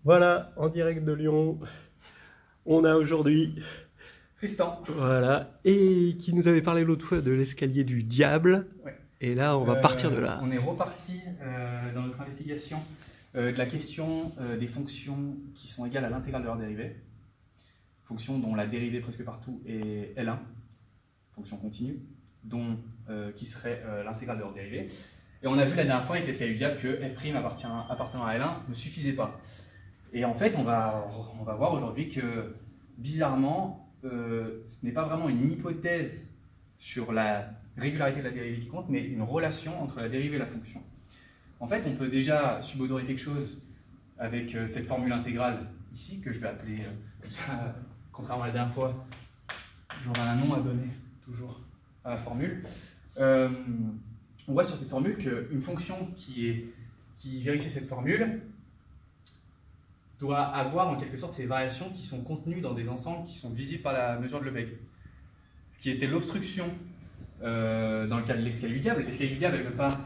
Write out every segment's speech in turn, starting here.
Voilà, en direct de Lyon, on a aujourd'hui Tristan. Voilà, et qui nous avait parlé l'autre fois de l'escalier du diable. Ouais. Et là, on va partir de là. On est reparti dans notre investigation de la question des fonctions qui sont égales à l'intégrale de leur dérivée. Fonction dont la dérivée presque partout est L1, fonction continue, qui serait l'intégrale de leur dérivée. Et on a vu la dernière fois avec l'escalier du diable que f' appartenant à L1 ne suffisait pas. Et en fait, on va voir aujourd'hui que, bizarrement, ce n'est pas vraiment une hypothèse sur la régularité de la dérivée qui compte, mais une relation entre la dérivée et la fonction. En fait, on peut déjà subodorer quelque chose avec cette formule intégrale ici, que je vais appeler comme ça, contrairement à la dernière fois, j'aurai un nom à donner toujours à la formule. On voit sur cette formule qu'une fonction qui vérifie cette formule doit avoir en quelque sorte ces variations qui sont contenues dans des ensembles qui sont visibles par la mesure de Lebesgue. Ce qui était l'obstruction dans le cas de l'escalier du diable. L'escalier du diable, elle ne peut pas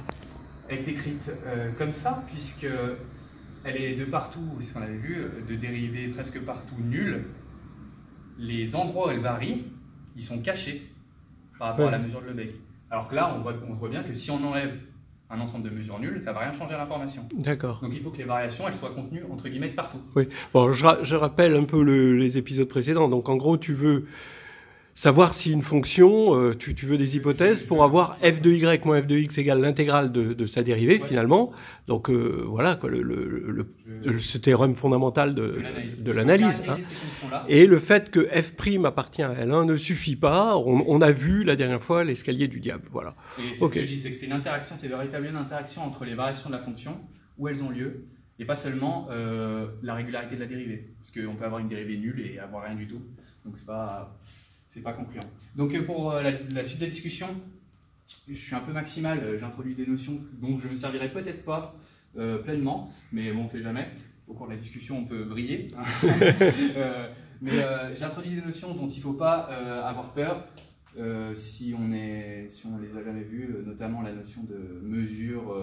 être écrite comme ça, puisqu'elle est de partout, c'est ce qu'on avait vu, de dérivée presque partout nulle. Les endroits où elle varie, ils sont cachés par rapport à la mesure de Lebesgue. Alors que là, on voit bien que si on enlève un ensemble de mesures nulles, ça ne va rien changer à l'information. D'accord. Donc il faut que les variations elles soient contenues entre guillemets partout. Oui. Bon, je rappelle un peu les épisodes précédents. Donc en gros, tu veux savoir si une fonction, tu veux des hypothèses pour avoir f de y moins f de x égale l'intégrale de sa dérivée, ouais, finalement. Donc voilà quoi, ce théorème fondamental de l'analyse. Hein. Et le fait que f' appartient à L1 ne suffit pas. On a vu la dernière fois l'escalier du diable. Voilà. Et c'est ce que je dis, c'est que c'est une interaction, c'est véritablement une interaction entre les variations de la fonction, où elles ont lieu, et pas seulement la régularité de la dérivée. Parce qu'on peut avoir une dérivée nulle et avoir rien du tout. Donc c'est pas concluant. Donc pour la suite de la discussion, je suis un peu maximal, j'introduis des notions dont je ne me servirai peut-être pas pleinement, mais bon, on ne sait jamais. Au cours de la discussion, on peut briller. Mais j'introduis des notions dont il ne faut pas avoir peur si on ne les a jamais vues, notamment la notion de mesure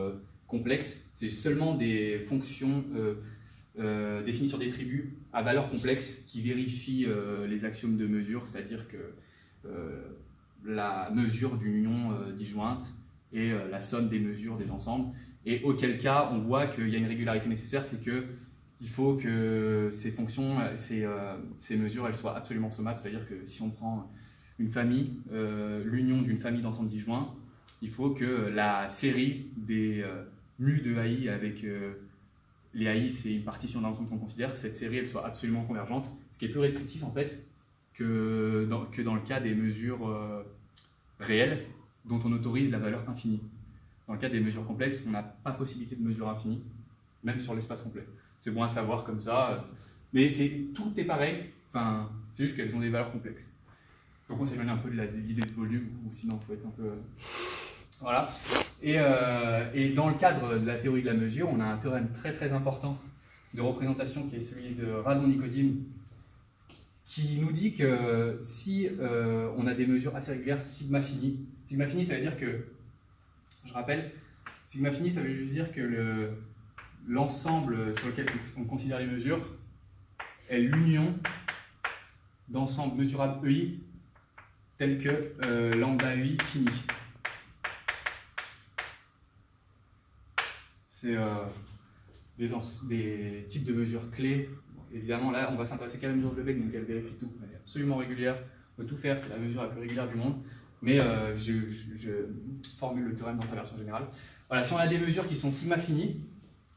complexe. C'est seulement des fonctions définies sur des tribus à valeur complexe qui vérifient les axiomes de mesure, c'est-à-dire que la mesure d'une union disjointe est la somme des mesures des ensembles, et auquel cas on voit qu'il y a une régularité nécessaire, c'est qu'il faut que ces fonctions, ces mesures, elles soient absolument sommables, c'est-à-dire que si on prend une famille, l'union d'une famille d'ensembles disjoints, il faut que la série des mu de AI avec les AI, c'est une partition d'un ensemble qu'on considère, cette série elle soit absolument convergente, ce qui est plus restrictif en fait que dans le cas des mesures réelles dont on autorise la valeur infinie. Dans le cas des mesures complexes, on n'a pas possibilité de mesure infinie, même sur l'espace complet. C'est bon à savoir comme ça, mais tout est pareil, enfin, c'est juste qu'elles ont des valeurs complexes. Donc on s'éloigne un peu de l'idée de volume, ou sinon il faut être un peu... Voilà. Et dans le cadre de la théorie de la mesure, on a un théorème très très important de représentation qui est celui de Radon-Nikodym, qui nous dit que si on a des mesures assez régulières, sigma fini, ça veut dire que, je rappelle, sigma fini ça veut juste dire que l'ensemble sur lequel on considère les mesures est l'union d'ensembles mesurables EI tels que lambda EI fini. C'est des types de mesures clés. Bon, évidemment, là, on va s'intéresser qu'à la mesure de Lebesgue, donc elle vérifie tout. Elle est absolument régulière. On peut tout faire, c'est la mesure la plus régulière du monde. Mais je formule le théorème dans sa version générale. Voilà, si on a des mesures qui sont sigma finies,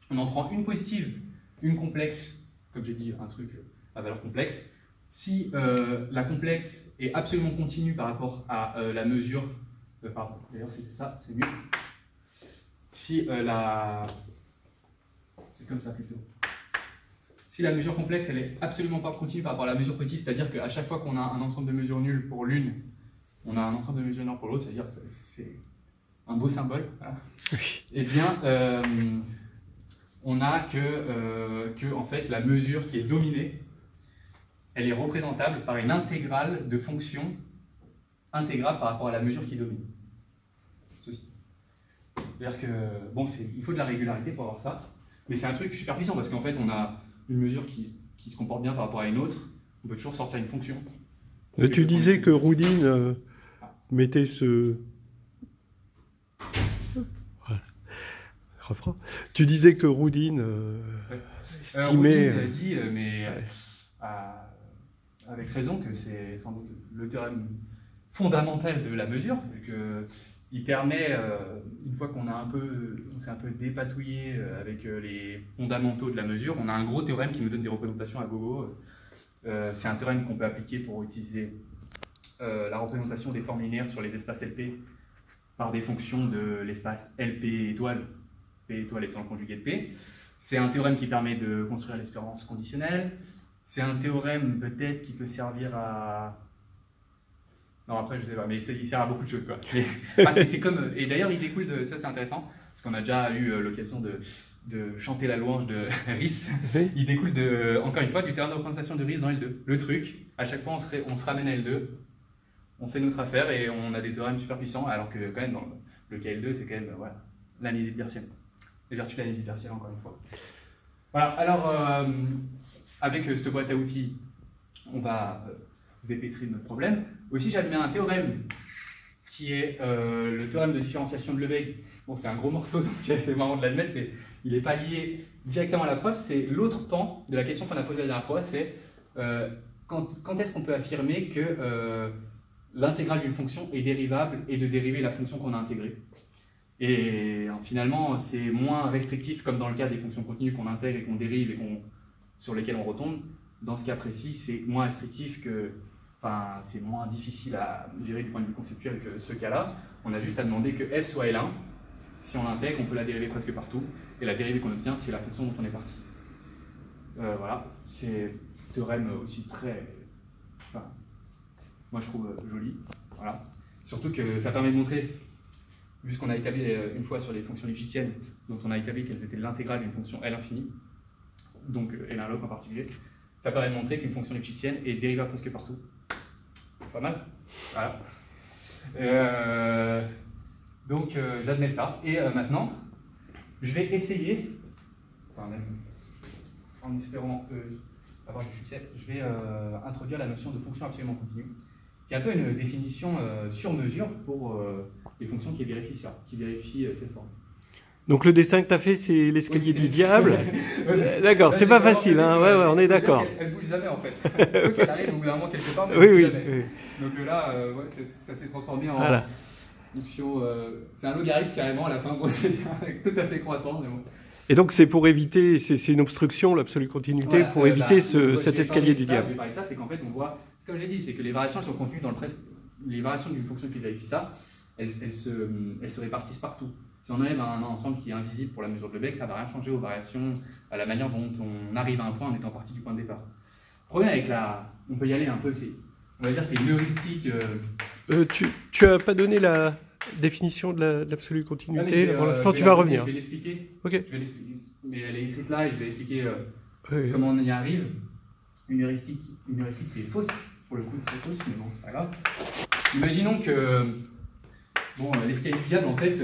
on en prend une positive, une complexe, comme j'ai dit, un truc à valeur complexe. Si la complexe est absolument continue par rapport à la mesure, pardon, d'ailleurs c'est ça, c'est mieux. Si c'est comme ça plutôt. Si la mesure complexe elle est absolument pas continue par rapport à la mesure positive, c'est-à-dire qu'à chaque fois qu'on a un ensemble de mesures nulles pour l'une, on a un ensemble de mesures nulles pour l'autre, c'est-à-dire que c'est un beau symbole. Voilà. Eh bien, on a que en fait la mesure qui est dominée, elle est représentable par une intégrale de fonction intégrale par rapport à la mesure qui domine. Ceci. C'est-à-dire que, bon, il faut de la régularité pour avoir ça, mais c'est un truc super puissant parce qu'en fait, on a une mesure qui se comporte bien par rapport à une autre, on peut toujours sortir une fonction. Tu disais que Rudin mettait ce... Voilà. Reprends. Tu disais que Rudin estimait... Rudin dit, mais avec raison, que c'est sans doute le théorème fondamental de la mesure, vu qu'il permet, une fois qu'on s'est un peu dépatouillé avec les fondamentaux de la mesure, on a un gros théorème qui nous donne des représentations à gogo. C'est un théorème qu'on peut appliquer pour utiliser la représentation des formes linéaires sur les espaces LP par des fonctions de l'espace LP étoile, P étoile étant le conjugué de P. C'est un théorème qui permet de construire l'espérance conditionnelle. C'est un théorème peut-être qui peut servir à... Non, après, je sais pas, mais il sert à beaucoup de choses, quoi. C'est comme... Et d'ailleurs, il découle de... Ça, c'est intéressant, parce qu'on a déjà eu l'occasion de chanter la louange de Riss. Oui. Il découle, encore une fois, du théorème de représentation de Riss dans L2. Le truc, à chaque fois, on se ramène à L2, on fait notre affaire, et on a des théorèmes super puissants, alors que, quand même, dans le cas L2, c'est quand même, voilà, l'analyse hypertienne. Les vertus de l'analyse hypertienne, encore une fois. Voilà, alors... avec cette boîte à outils, on va se dépêtrer de notre problème. Aussi, j'admets un théorème qui est le théorème de différenciation de Lebesgue. Bon, c'est un gros morceau, donc c'est assez marrant de l'admettre, mais il n'est pas lié directement à la preuve. C'est l'autre pan de la question qu'on a posée la dernière fois, c'est quand est-ce qu'on peut affirmer que l'intégrale d'une fonction est dérivable et de dériver la fonction qu'on a intégrée. Et finalement, c'est moins restrictif, comme dans le cas des fonctions continues qu'on intègre et qu'on dérive et sur lesquels on retombe. Dans ce cas précis, c'est moins restrictif enfin, c'est moins difficile à gérer du point de vue conceptuel que ce cas-là. On a juste à demander que f soit L1. Si on l'intègre, on peut la dériver presque partout. Et la dérivée qu'on obtient, c'est la fonction dont on est parti. Voilà, c'est un théorème aussi très... Enfin, moi, je trouve joli. Voilà. Surtout que ça permet de montrer, vu ce qu'on a établi une fois sur les fonctions lipschitziennes, dont on a établi qu'elles étaient l'intégrale d'une fonction L infinie, donc L1 log en particulier, ça permet de montrer qu'une fonction lipschitzienne est dérivable presque partout. Pas mal. Voilà. Donc j'admets ça. Et maintenant, je vais essayer, enfin même en espérant avoir du succès, je vais introduire la notion de fonction absolument continue, qui est un peu une définition sur mesure pour les fonctions qui vérifient ça, qui vérifient cette forme. Donc le dessin que tu as fait, c'est l'escalier du diable. D'accord, c'est pas facile, hein. Ouais, on est d'accord. Elle bouge jamais en fait. Sauf qu'elle arrive au bout d'un moment quelque part, mais oui, elle bouge oui, jamais. oui. Donc là, ça s'est transformé en voilà. fonction. C'est un logarithme carrément à la fin, tout à fait croissant. Mais bon. Et donc c'est pour éviter, c'est une obstruction, l'absolue continuité, voilà, pour éviter cet escalier du diable. Je vais parler de ça, c'est qu'en fait on voit, comme je l'ai dit, c'est que les variations elles sont contenues dans les variations d'une fonction qui vérifie ça, elles se répartissent partout. Si on enlève un ensemble qui est invisible pour la mesure de Lebesgue, ça ne va rien changer aux variations, à la manière dont on arrive à un point en étant parti du point de départ. Le problème avec on peut y aller un peu, on va dire c'est une heuristique. Tu n'as pas donné la définition de l'absolue continuité, pour l'instant tu vas revenir. Je vais l'expliquer, okay. Mais elle est écrite là et je vais expliquer comment on y arrive. Une heuristique qui est fausse, pour le coup très fausse, mais bon, c'est pas grave. Imaginons que l'escalier du diable en fait,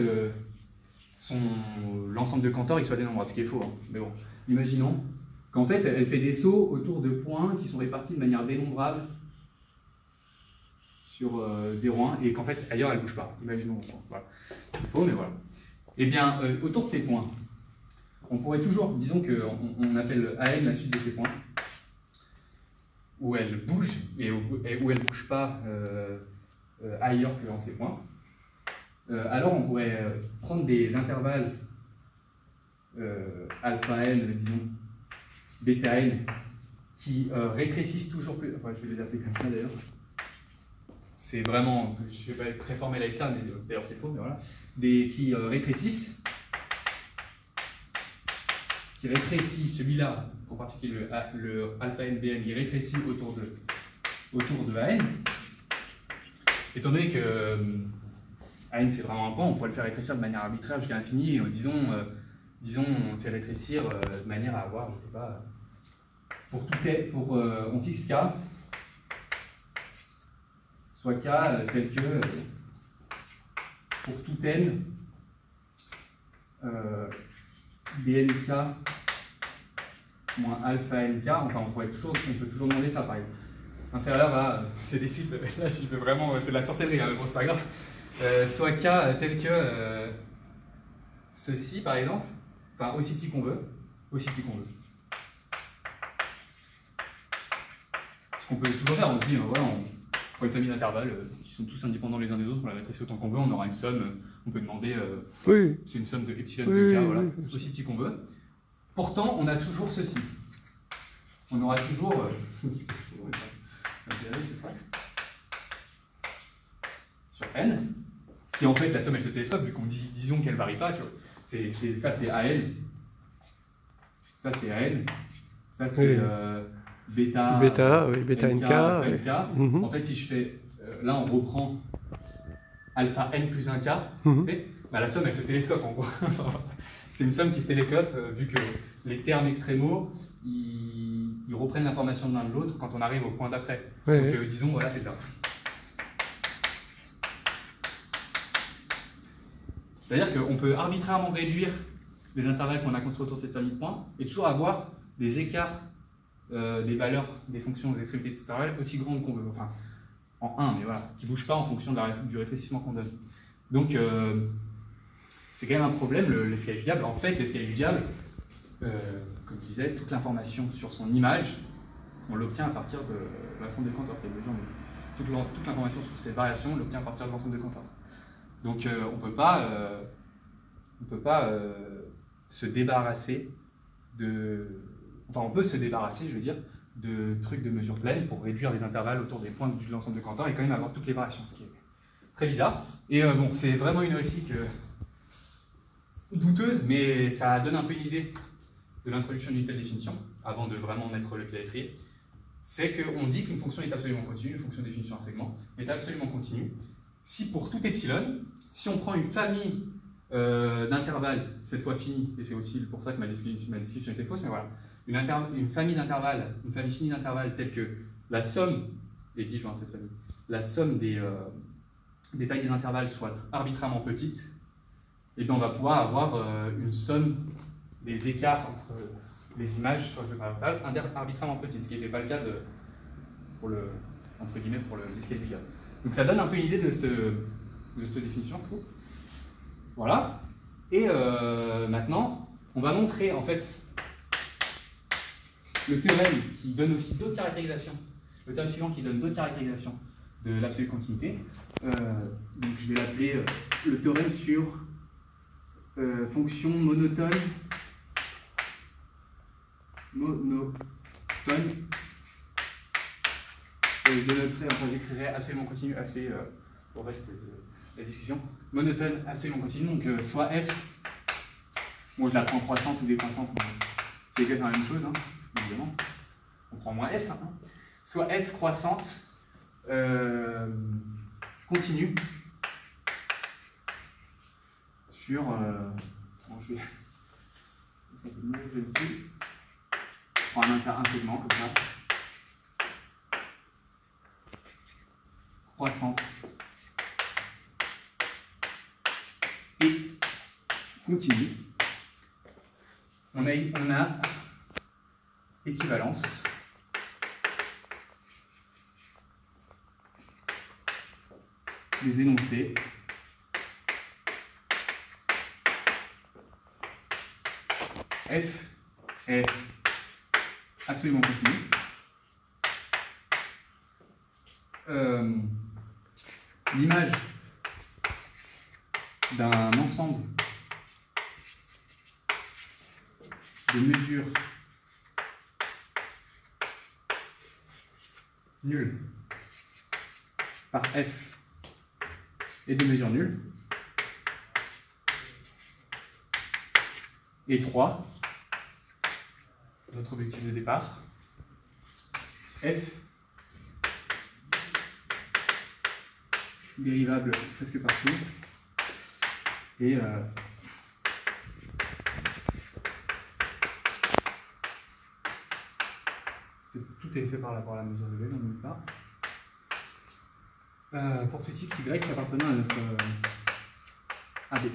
l'ensemble de Cantor il soit dénombrable, ce qui est faux, hein. Mais bon, imaginons qu'en fait elle fait des sauts autour de points qui sont répartis de manière dénombrable sur 0,1 et qu'en fait ailleurs elle ne bouge pas. Imaginons, voilà. C'est faux, mais voilà. Et bien, autour de ces points, on pourrait toujours, disons qu'on appelle AN la suite de ces points, où elle bouge et où elle ne bouge pas ailleurs que dans ces points. Alors on pourrait prendre des intervalles alpha n, disons, bêta n, qui rétrécissent toujours plus. Enfin, je vais les appeler comme ça d'ailleurs. C'est vraiment, je ne vais pas être très formel avec ça, mais d'ailleurs c'est faux, mais voilà. Qui rétrécissent. Qui rétrécit celui-là, en particulier le alpha n bn, il rétrécit autour de AN. Étant donné que AN c'est vraiment un point, on pourrait le faire rétrécir de manière arbitraire jusqu'à l'infini, et disons on le fait rétrécir de manière à avoir, je ne sais pas, on fixe K, soit K tel que pour tout n, BNK moins alpha nk, enfin on peut toujours demander ça par exemple. Inférieur à, c'est des suites, là je peux vraiment, c'est de la sorcellerie, hein, mais bon c'est pas grave. Soit k tel que ceci par exemple, enfin aussi petit qu'on veut, aussi petit qu'on veut. Ce qu'on peut toujours faire, on se dit, voilà, on prend une famille d'intervalles qui sont tous indépendants les uns des autres, on la rétrécit autant qu'on veut, on aura une somme, on peut demander, Oui. c'est une somme de epsilon Oui, de k, voilà, oui. aussi petit qu'on veut. Pourtant, on a toujours ceci. On aura toujours. Sur n, qui est en fait la somme avec le télescope, vu qu'on disons qu'elle ne varie pas, tu vois. Ça c'est AN, ça c'est AN, ça c'est bêta, Oui, bêta NK. alpha NK. Mhm. En fait, si je fais. Là, on reprend alpha n plus 1k, bah, la somme avec ce télescope en gros. C'est une somme qui se télécope, vu que les termes extrémaux, ils reprennent l'information de l'un de l'autre quand on arrive au point d'après. Donc disons, voilà, c'est ça. C'est-à-dire qu'on peut arbitrairement réduire les intervalles qu'on a construits autour de cette famille de points et toujours avoir des écarts des valeurs des fonctions aux extrémités de cet intervalle aussi grandes qu'on veut. Enfin, en 1, mais voilà, qui ne bougent pas en fonction du rétrécissement qu'on donne. Donc, c'est quand même un problème, l'escalier du diable. En fait, l'escalier du diable, comme je disais, toute l'information sur son image, on l'obtient à partir de l'ensemble de Cantor, qui est mesure toute l'information sur ces variations, on l'obtient à partir de l'ensemble de Cantor. Donc, on ne peut pas se débarrasser de... Enfin, on peut se débarrasser, je veux dire, de trucs de mesure pleine pour réduire les intervalles autour des points de l'ensemble de Cantor et quand même avoir toutes les variations, ce qui est très bizarre. Et bon, c'est vraiment une heuristique douteuse, mais ça donne un peu une idée de l'introduction d'une telle définition, avant de vraiment mettre le pied à l'étrier. C'est qu'on dit qu'une fonction est absolument continue, une fonction de définition à segment est absolument continue, si pour tout epsilon, si on prend une famille d'intervalles, cette fois finie, et c'est aussi pour ça que ma description était fausse, mais voilà, une famille d'intervalles, une famille finie d'intervalles telle que la somme, et disjointe cette famille, la somme des tailles des intervalles soit arbitrairement petite, et bien on va pouvoir avoir une somme des écarts entre les images sur ces intervalles arbitrairement petites, ce qui n'était pas le cas pour l'escalier du diable. Donc ça donne un peu une idée de cette définition, je trouve. Voilà. Et maintenant, on va montrer en fait le théorème qui donne aussi d'autres caractérisations. Le théorème suivant qui donne d'autres caractérisations de l'absolue continuité. Donc je vais l'appeler le théorème sur fonction monotone. Je dénoterai, enfin j'écrirai absolument continu assez au reste de la discussion. Monotone absolument continu, donc soit f, bon je la prends croissante ou décroissante, c'est exactement la même chose, hein, évidemment. On prend moins f, hein. Soit f croissante continue sur je vais prends un segment comme ça. Croissante et continue. On a équivalence des énoncés f est absolument continu. L'image d'un ensemble de mesures nulles par f et de mesures nulles et 3, notre objectif de départ, f dérivable presque partout et tout est fait par rapport à la mesure de V, n'oublie pas. Pour tout x y appartenant à notre AB.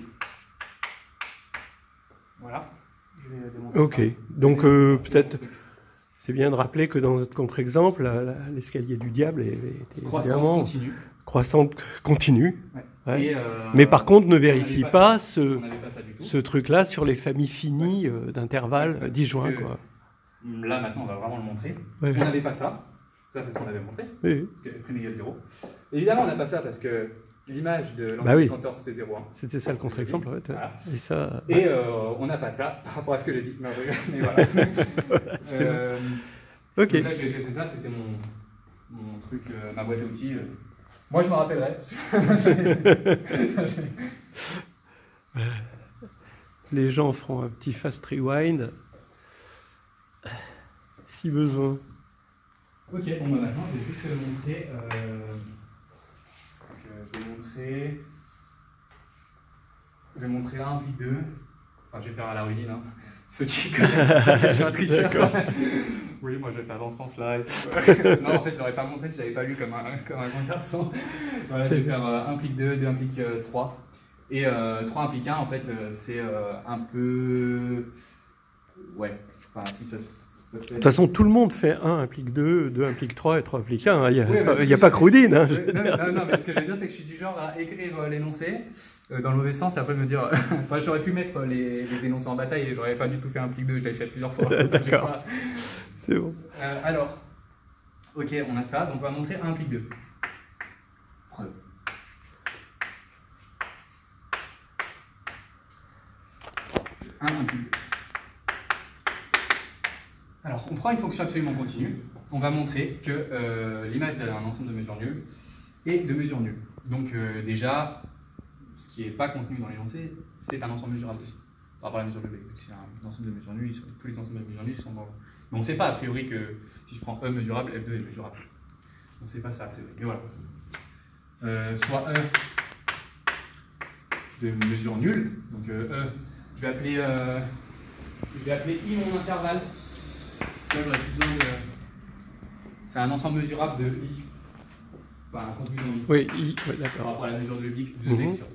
Voilà. Je vais démontrer Ok, ça. donc Je vais peut-être démontrer. c'est bien de rappeler que dans notre contre-exemple, l'escalier du diable était Croissante évidemment continue. croissante continue. Ouais. Ouais. Et, Mais par contre, ne on vérifie n'avait pas ça. On n'avait pas ça du tout. ce truc-là sur les familles finies d'intervalles Ouais, disjoints. parce que Quoi. Là, maintenant, on va vraiment le montrer. Ouais. On n'avait pas ça. Ça, c'est ce qu'on avait montré. Oui, Parce que prime égale 0. Évidemment, on n'a pas ça parce que l'image de l'ensemble Bah oui. du Cantor, c'est 0,1. c'était ça le contre-exemple. En fait. Voilà. Et ça, Et on n'a pas ça par rapport à ce que j'ai dit. Non, je rigole, mais voilà. C'est Euh, ok. Donc là, j'ai fait ça, c'était mon truc, ma boîte à outils. Moi, je me rappellerai. Les gens feront un petit fast rewind si besoin. Ok, bon, bah maintenant, je vais juste montrer. Je vais montrer 1 puis 2. Enfin, je vais faire à la ruine. Hein. Ceux qui connaissent, je suis un tricheur. D'accord. Oui, moi je vais faire dans ce sens-là. Et tout. Non, en fait, je l'aurais pas montré si j'avais pas lu comme un grand garçon. Voilà, je vais faire 1 implique 2, 2 implique 3. Et 3 implique 1, en fait, c'est un peu. Ouais, enfin, si ça se fait. De toute façon, tout le monde fait 1 implique 2, 2 implique 3 et 3 implique 1. Il n'y a, Oui, parce il y a que pas je- Croudine. Hein, Non, mais ce que je veux dire, c'est que je suis du genre à écrire l'énoncé dans le mauvais sens et après me dire. Enfin, j'aurais pu mettre les énoncés en bataille et j'aurais pas du tout fait un plique 2, je l'avais fait plusieurs fois. J'ai D'accord. pas- C'est bon. Alors, ok, on a ça, donc on va montrer 1 implique 2. Preuve. Un implique 2. Alors, on prend une fonction absolument continue. On va montrer que l'image d'un ensemble de mesures nulles est de mesure nulle. Donc déjà, ce qui n'est pas contenu dans l'énoncé, c'est un ensemble mesurable aussi. Par rapport à la mesure de B. C'est un ensemble de mesures nulles, tous les ensembles de mesures nulles sont dans. Mais on ne sait pas a priori que si je prends E mesurable, F2 est mesurable. On ne sait pas ça a priori. Mais voilà. Soit E de mesure nulle. Donc E, je vais appeler I mon intervalle. Là, j'aurais plus besoin de. C'est un ensemble mesurable de I. Enfin, un contenu dans I. Oui, ouais, Par d'accord. rapport à la mesure de B Mhm. sur I.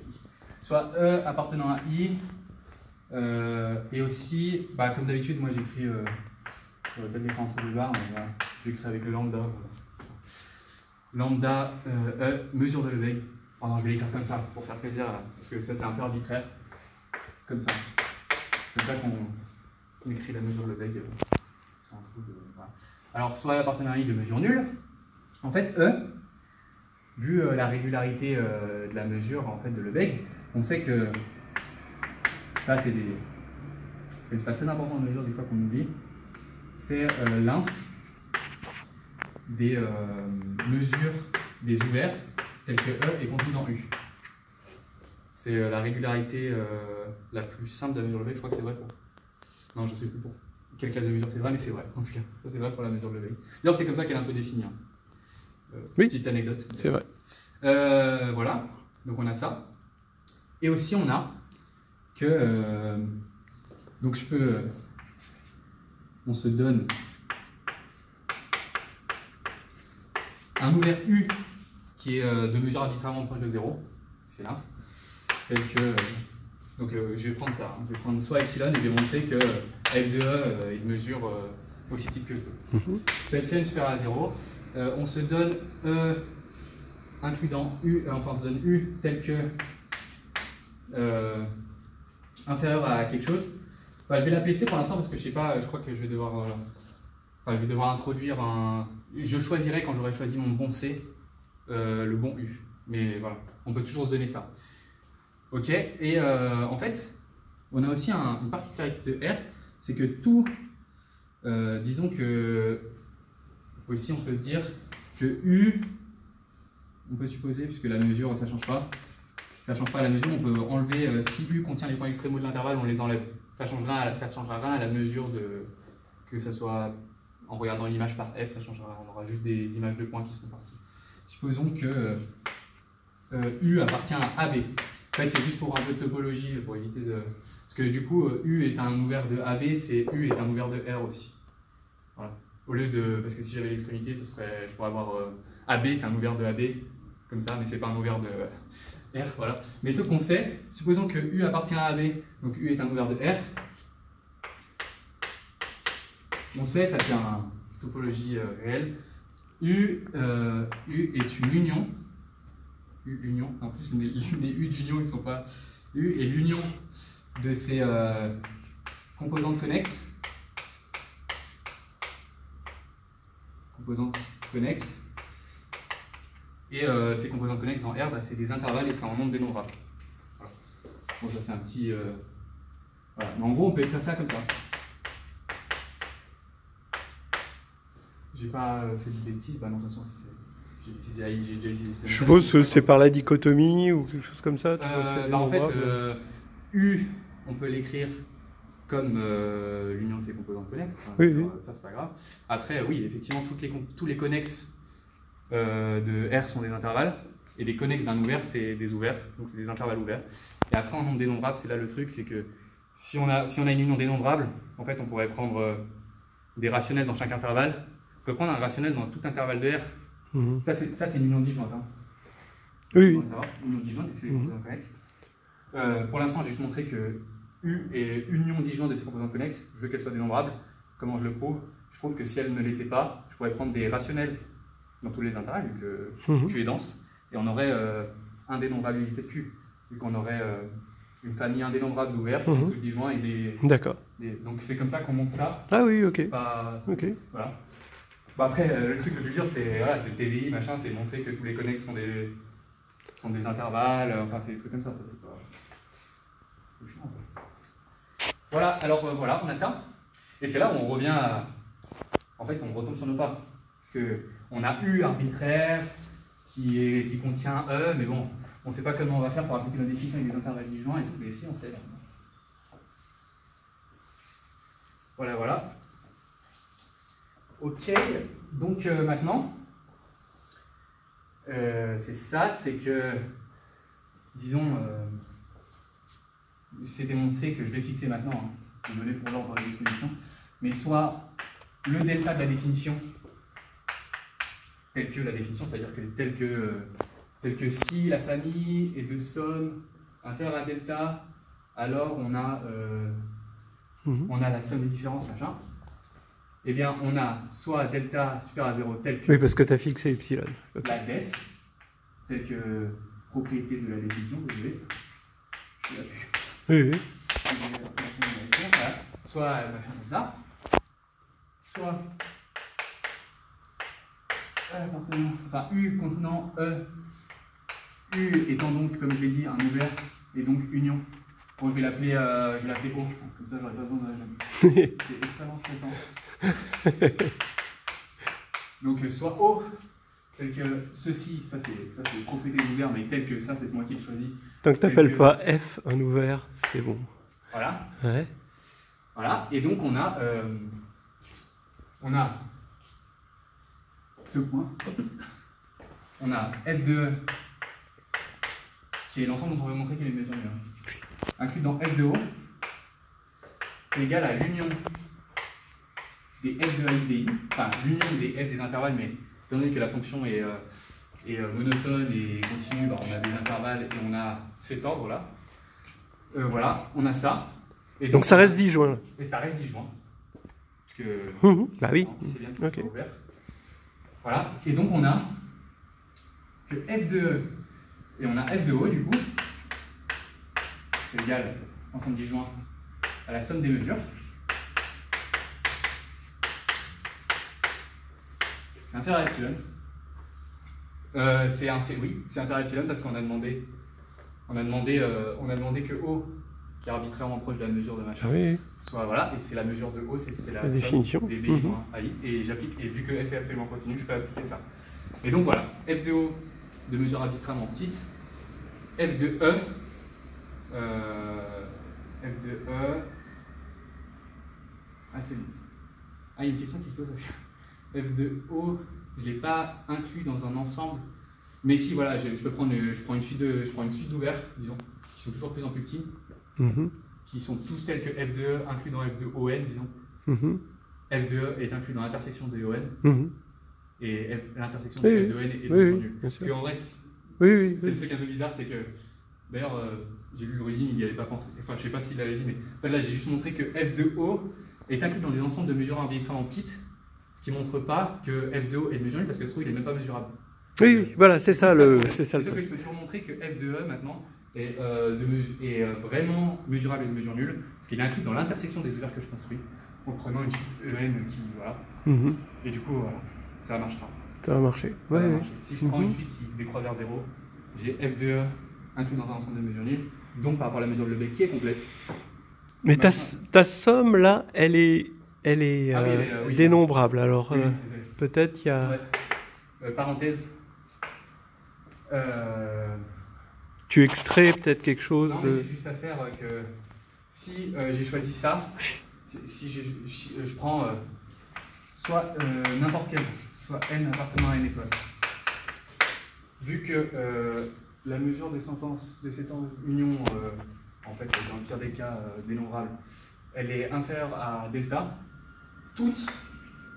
Soit E appartenant à I. Et aussi, bah, comme d'habitude, moi j'écris. Je vais peut-être l'écrire entre deux barres, mais voilà. J'écris avec le lambda. Voilà. Lambda E, mesure de Lebesgue. Oh non, je vais l'écrire comme ça pour faire plaisir, là, parce que ça c'est un peu arbitraire. Comme ça. C'est comme ça qu'on écrit la mesure de Lebesgue. C'est un truc de. Voilà. Alors, soit appartenant à I de mesure nulle. En fait, E, vu la régularité de la mesure en fait, de Lebesgue, on sait que ça c'est des. C'est pas très important de mesure des fois qu'on oublie. C'est l'inf des mesures des ouverts telles que E est contenu dans U. C'est la régularité la plus simple de la mesure de Lebesgue, je crois que c'est vrai pour. Non, je sais plus pour quelle classe de mesure c'est vrai, mais c'est vrai en tout cas. Ça c'est vrai pour la mesure de Lebesgue. D'ailleurs, c'est comme ça qu'elle est un peu définie. Hein. Oui. Petite anecdote. C'est vrai. Voilà, donc on a ça. Et aussi on a que donc je peux on se donne un ouvert U qui est de mesure arbitrairement proche de 0, c'est là, tel que donc je vais prendre ça, hein. Je vais prendre soit epsilon et je vais montrer que f de E est de mesure aussi petite que je peux. Mhm. Soit epsilon supérieur à 0, on se donne E incluant U, enfin on se donne U tel que inférieur à quelque chose. Enfin, je vais l'appeler C pour l'instant parce que je sais pas, je crois que je vais devoir introduire un. Je choisirai quand j'aurai choisi mon bon C le bon U. Mais voilà, on peut toujours se donner ça. Ok, et en fait, on a aussi une particularité de R, c'est que tout, disons que aussi on peut se dire que U, on peut supposer, puisque la mesure ça change pas la mesure, on peut enlever, si U contient les points extrémaux de l'intervalle, on les enlève. Ça changera rien à la mesure de, que ça soit en regardant l'image par F, ça changera rien, on aura juste des images de points qui seront parties. Supposons que U appartient à AB. En fait, c'est juste pour un peu de topologie, pour éviter de. Parce que du coup, U est un ouvert de AB, c'est U est un ouvert de R aussi. Voilà. Au lieu de. Parce que si j'avais l'extrémité, ça serait. Je pourrais avoir AB, c'est un ouvert de AB, comme ça, mais c'est pas un ouvert de R, voilà. Mais ce qu'on sait, supposons que U appartient à AB, donc U est un ouvert de R. On sait, ça c'est une topologie réelle. U est une union. U union. En plus, les U d'union, ils ne sont pas. U est l'union de ces composantes connexes. Composantes connexes. Et ces composantes connexes dans R, bah, c'est des intervalles et c'est en nombre dénombrable. Voilà. Bon, ça c'est un petit. Voilà. Mais en gros, on peut écrire ça comme ça. J'ai pas fait de bêtises, bah non, de toute façon, j'ai utilisé AI, j'ai déjà utilisé ça. Je suppose que c'est par la dichotomie ou quelque chose comme ça. En fait, U, on peut l'écrire comme l'union de ses composantes connexes. Enfin, oui. Ça, c'est pas grave. Après, oui, effectivement, tous les connexes de R sont des intervalles, et les connexes d'un ouvert, c'est des ouverts, donc c'est des intervalles ouverts. Et après, en nombre dénombrable, c'est là le truc, c'est que si on a une union dénombrable, en fait, on pourrait prendre des rationnels dans chaque intervalle. On peut prendre un rationnel dans tout intervalle de R. Mmh. Ça, c'est une union disjointe. Hein. Oui. Une union disjointe, c'est les composantes connexes. Pour l'instant, j'ai juste montré que U est union disjointe de ces composantes connexes. Je veux qu'elle soit dénombrable. Comment je le prouve? Je prouve que si elle ne l'était pas, je pourrais prendre des rationnels dans tous les intervalles, vu que Q est dense, et on aurait indénombrabilité de Q, vu qu'on aurait une famille indénombrable d'ouverts qui sont tous disjoints et des... D'accord. Donc c'est comme ça qu'on monte ça. Ah oui, ok. Ok. Voilà. Bon, après, le truc le plus dur, c'est le TDI, machin, c'est montrer que tous les connexes sont des intervalles, enfin c'est des trucs comme ça, c'est pas... C'est chiant, quoi. Voilà, alors voilà, on a ça. Et c'est là où on revient à... En fait, on retombe sur nos pas. Parce qu'on a U arbitraire qui contient E, mais bon, on ne sait pas comment on va faire pour appliquer la définition avec des intervalles disjoints et tout, mais si on sait. Voilà. Ok, donc maintenant, c'est ça, c'est que, disons, c'était mon C que je vais fixer maintenant, hein. Désolé pour l'ordre de l'exposition, mais soit le delta de la définition, tel que la définition, c'est-à-dire que tel que si la famille est de somme inférieure à delta, alors on a la somme des différences, machin. Eh bien, on a soit delta supérieur à 0 tel que... Oui, parce que tu as fixé epsilon. La def, telle que propriété de la définition, désolé. Oui. Voilà. Soit machin comme ça, soit enfin U contenant E, U étant donc, comme je l'ai dit, un ouvert, et donc union. Bon, je vais l'appeler O, comme ça j'aurai pas besoin de la C'est extrêmement stressant. Donc soit O, tel que ceci, ça c'est propriété d'ouvert, mais tel que ça, c'est moi qui l'ai choisi. Tant que tu n'appelles pas F un ouvert, c'est bon. Voilà. Ouais. Voilà, et donc on a 2 points. On a F de E, qui est l'ensemble dont on veut montrer qu'il est mesuré, inclus dans F de O, est égal à l'union des F de A, I, D, I, enfin l'union des F des intervalles, mais étant donné que la fonction est monotone et continue, bah, on a des intervalles et on a cet ordre-là. Voilà, on a ça. Et donc ça reste disjoint. Et ça reste disjoint. Parce que, bah oui. C'est bien que soit ouvert. Voilà, et donc on a que F de E et on a F de O du coup, c'est égal ensemble disjoint à la somme des mesures. C'est inférieur à epsilon. C'est inférieur à epsilon parce qu'on a demandé que O, qui est arbitrairement proche de la mesure de machin, soit voilà, et c'est la mesure de O, c'est la définition des BI moins AI, et j'applique, et vu que F est absolument continu, je peux appliquer ça. Et donc voilà, F de O de mesure arbitrairement petite, F de E, il y a une question qui se pose aussi. F de O, je ne l'ai pas inclus dans un ensemble, mais si, voilà, je prends une suite d'ouverts, disons, qui sont toujours plus en plus petits, qui sont tous tels que F de E inclus dans F de ON, disons. F de E est inclus dans l'intersection de ON, et l'intersection de F de N est donc nulle. Parce qu'en vrai, c'est le truc un peu bizarre, c'est que, d'ailleurs, j'ai lu l'origine, il n'y avait pas pensé, enfin, je ne sais pas s'il l'avait dit, mais là, j'ai juste montré que F de O est inclus dans des ensembles de mesures arbitrairement petites, ce qui ne montre pas que f de O est de mesure nulle, parce que ce il n'est même pas mesurable. Oui, voilà, c'est ça le C'est ça truc. que je peux toujours montrer que f de E maintenant est, vraiment mesurable et de mesure nulle, parce qu'il est inclus dans l'intersection des ouverts que je construis, en prenant une suite EN qui, voilà. Et du coup, voilà, ça marchera. Ça va marcher. Ça va marcher. Si je prends une suite qui décroît vers 0, j'ai f de E inclus dans un ensemble de mesures nulles, donc par rapport à la mesure de Lebesgue qui est complète. Mais ta somme là, elle est oui, dénombrable. Alors oui, peut-être il y a. Ouais. Parenthèse. Tu extrais peut-être quelque chose non, de. mais j'ai juste à faire que si j'ai choisi ça, si je prends soit n'importe quel, soit n appartenant à n étoile. Vu que la mesure des sentences de cette union, en fait, dans le pire des cas dénombrable, elle est inférieure à delta, toutes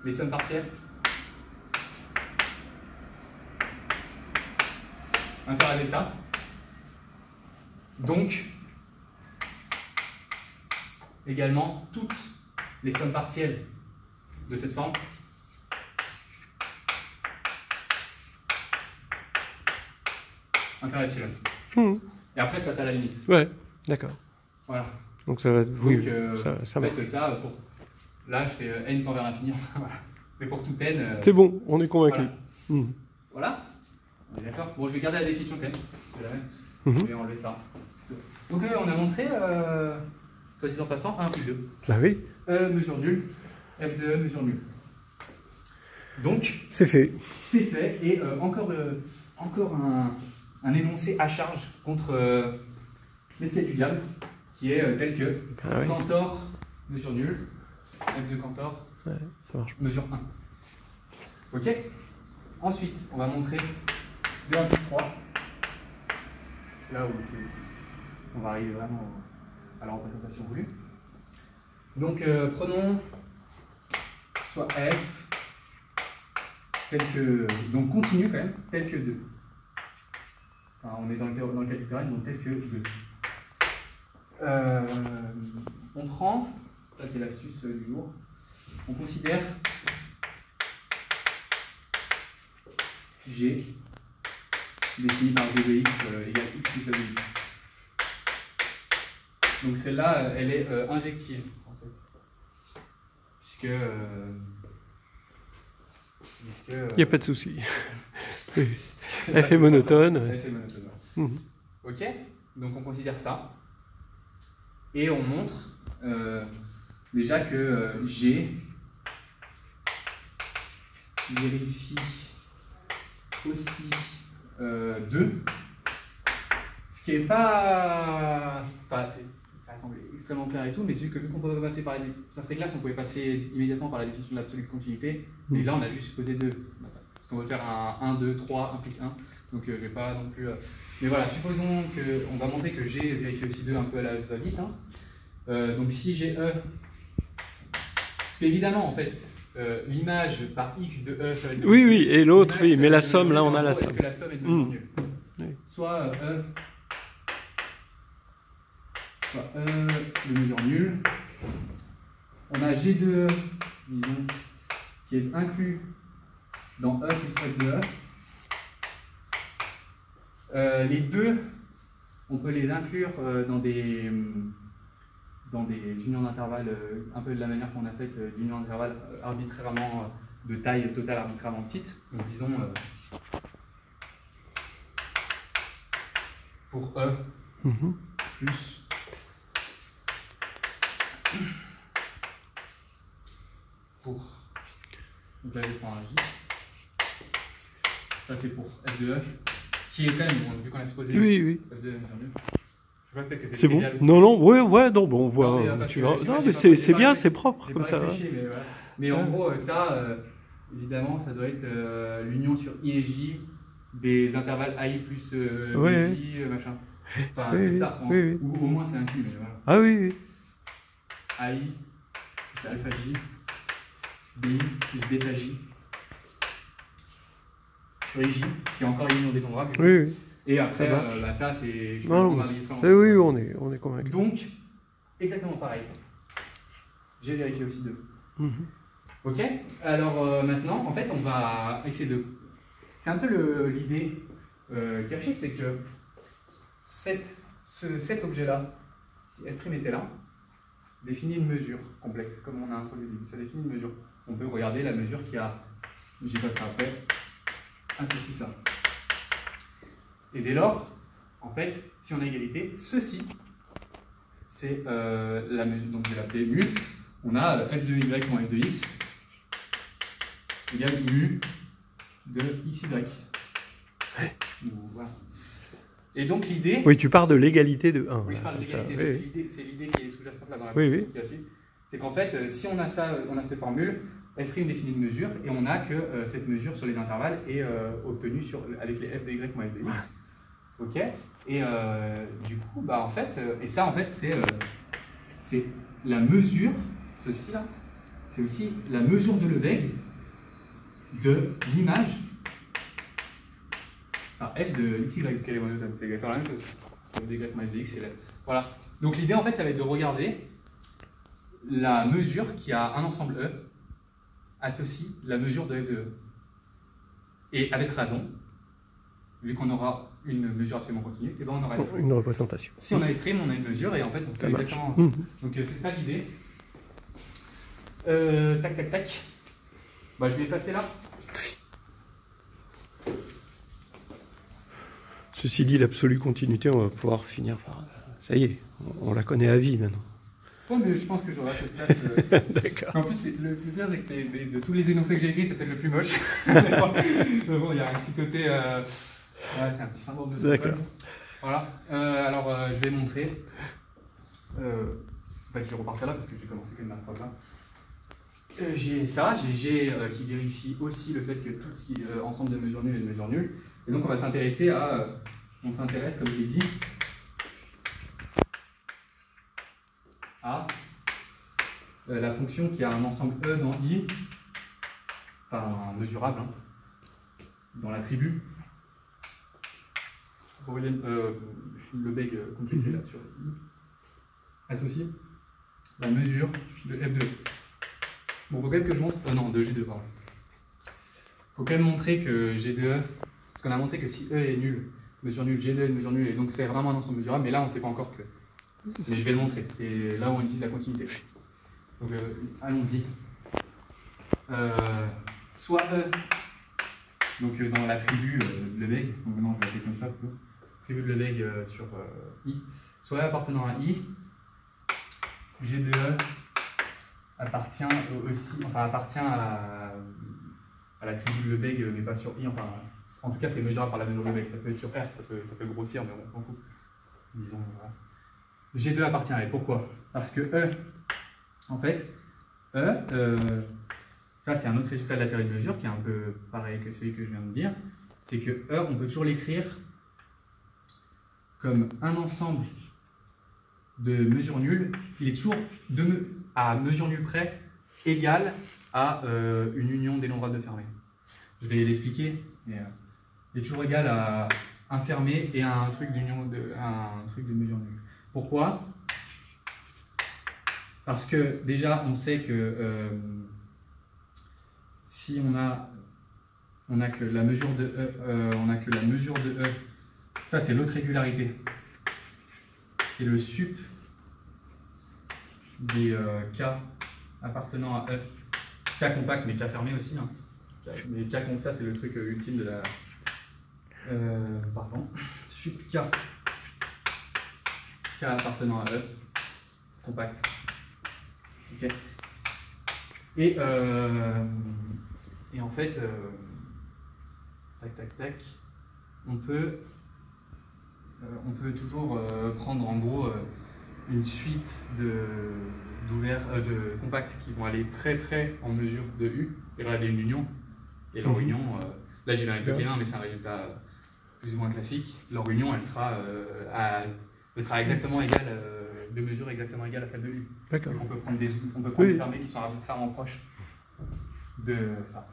les sommes partielles inférieures à delta. Donc, également, toutes les sommes partielles de cette forme inférieure à epsilon. Et après, je passe à la limite. Ouais, d'accord. Voilà. Donc ça va. Donc, Oui, ça en marche. fait, ça, là, je fais n tend vers l'infini. Voilà. Mais pour tout n. C'est bon, on est convaincu. Voilà. Voilà. On est d'accord. Bon, je vais garder la définition quand même. C'est la même. Je vais enlever ça. Donc, on a montré, soit dit en passant, 1 plus 2. Bah oui. E mesure nulle, f de E mesure nulle. Donc, c'est fait. C'est fait. Et encore un énoncé à charge contre l'escalier du diable, qui est tel que Cantor mesure nulle, f de Cantor ça marche. mesure 1. Ok. Ensuite, on va montrer 2, 1, plus 3. C'est là où on va arriver vraiment à la représentation voulue. Donc, prenons soit f tel que, donc continue quand même, tel que 2. Enfin, on est dans le cas littéral, donc tel que 2. On prend, ça c'est l'astuce du jour, on considère G défini par G de x égale x plus a de x. Donc celle-là, elle est injective, en fait. Puisque il n'y a pas de souci. Elle fait monotone. Elle fait monotone. Ok, donc on considère ça. Et on montre déjà que G vérifie aussi 2. Ce qui n'est pas. Enfin, ça semble extrêmement clair et tout, mais vu qu'on peut passer par ça serait clair si on pouvait passer immédiatement par la définition de l'absolue de continuité. Et là, on a juste supposé 2. Parce qu'on veut faire un 1, 2, 3, 1 plus 1. Donc je ne vais pas non plus. Mais voilà, supposons qu'on va montrer que G vérifie aussi 2 un peu à la va-vite. Donc si j'ai E. Parce qu'évidemment, en fait, l'image par x de E, ça va être. Oui, et l'autre, oui, mais la somme, là, on a la somme. Est-ce que la somme est de mesure nulle soit E. Soit E de mesure nulle. On a G de E, disons, qui est inclus dans E plus F de E. Les deux, on peut les inclure dans des unions d'intervalles, un peu de la manière qu'on a fait d'unions d'intervalles arbitrairement de taille totale arbitrairement petite. Donc disons pour E plus pour, donc là je prends un J, ça c'est pour F de E, qui est quand même, bon, vu qu'on a supposé oui. F de E, je vois peut-être que c'est bon. Non, ouais, non, bon, on voit. Non, mais c'est bien, c'est propre comme ça. Mais en gros, ça, évidemment, ça doit être l'union sur I et J des intervalles AI plus J, machin. Enfin, c'est ça, ou au moins c'est inclus, mais voilà. Ah oui. AI plus alpha J, BI plus bêta J, sur IJ, qui est encore une union dénombrable. Oui. Et après, ça, c'est. Oui, on est convaincu. Donc, exactement pareil. j'ai vérifié aussi 2. Mhm. Ok. Alors maintenant, en fait, on va essayer de... C'est un peu l'idée cachée, c'est que cet objet-là, si F' était là, définit une mesure complexe, comme on a introduit au début. Ça définit une mesure. On peut regarder la mesure qui a, j'y passerai après, un ceci, ça. Et dès lors, en fait, si on a égalité, ceci, c'est la mesure, donc je vais l'appeler mu. On a f de y moins f de x égale mu de xy. Voilà. Et donc l'idée... Oui, tu pars de l'égalité de 1. Oui, je parle de l'égalité, oui. c'est l'idée qui est sous-jacente là dans la oui. qui a suivi. C'est qu'en fait, si on a ça, on a cette formule, f' définit une mesure, et on a que cette mesure sur les intervalles est obtenue avec les f de y moins f de x. Ok. Et du coup, bah en fait, et ça en fait c'est la mesure, ceci là, c'est aussi la mesure de Lebesgue de l'image f de xy, quel est monotone, c'est exactement la même chose. F de y moins f de x, voilà. Donc l'idée en fait, ça va être de regarder la mesure qui a un ensemble E associe la mesure de f de E. Et avec radon, vu qu'on aura une mesure absolument continue, et ben on aura une représentation. Si on a F', on a une mesure et en fait on peut exactement. Donc c'est ça l'idée. Tac tac tac. Bah, je vais effacer là. Ceci dit, l'absolue continuité, on va pouvoir finir par. Ça y est, on la connaît à vie maintenant. Ouais, mais je pense que j'aurai cette place. D'accord. En plus, le plus bien, c'est que de tous les énoncés que j'ai écrits, c'est peut-être le plus moche. Mais bon, il y a un petit côté. Ouais, c'est un petit syndrome de. D'accord. Voilà. Alors, je vais montrer. En fait, je vais repartir là parce que j'ai commencé comme ma preuve là. J'ai ça, j'ai G qui vérifie aussi le fait que tout ensemble de mesures nulles est de mesures nulles. Et donc, on va s'intéresser à. On s'intéresse, comme je l'ai dit, à la fonction qui a un ensemble E dans I, enfin mesurable, hein, dans l'attribut. Lebesgue complété là sur I, associe la mesure de F2. Bon, il faut quand même que je montre. Non, de G2, pardon. Il faut quand même montrer que G2E, parce qu'on a montré que si E est nul, mesure nulle, G2 est une mesure nulle, et donc c'est vraiment un ensemble mesurable, mais là on ne sait pas encore que. Mais je vais le montrer, c'est là où on utilise la continuité. Donc allons-y. Soit E, donc dans l'attribut de Lebesgue, donc maintenant je vais l'appeler comme ça, l'attribut de Lebesgue sur I, soit E appartenant à I, G2E appartient aussi, enfin appartient à l'attribut de Lebesgue, mais pas sur I, enfin en tout cas c'est mesurable par la mesure de Lebesgue, ça peut être sur R, ça peut grossir, mais on s'en fout. Disons, voilà. G2 appartient à E. Pourquoi? Parce que E, en fait, ça c'est un autre résultat de la théorie de mesure qui est un peu pareil que celui que je viens de dire. C'est que E, on peut toujours l'écrire comme un ensemble de mesures nulles. Il est toujours à mesure nulle près égal à une union des nombres de fermés. Je vais l'expliquer, mais il est toujours égal à un fermé et à un truc d'union de mesure nulle. Pourquoi? Parce que déjà, on sait que si on a que la mesure de E, ça c'est l'autre régularité. C'est le sup des K appartenant à E. K compact, mais K fermé aussi. Hein. Mais K comme ça, c'est le truc ultime de la. Pardon. Sup K. K appartenant à E, compact. Ok. Et en fait, tac tac tac, on peut toujours prendre en gros une suite de compacts qui vont aller très très en mesure de U et regarder une union. Et leur union, là j'ai avec le P1, mais c'est un résultat plus ou moins classique. Leur union, elle sera exactement égale, de mesure exactement égale à celle de U. D'accord. Donc on peut prendre des fermés qui sont arbitrairement proches de ça.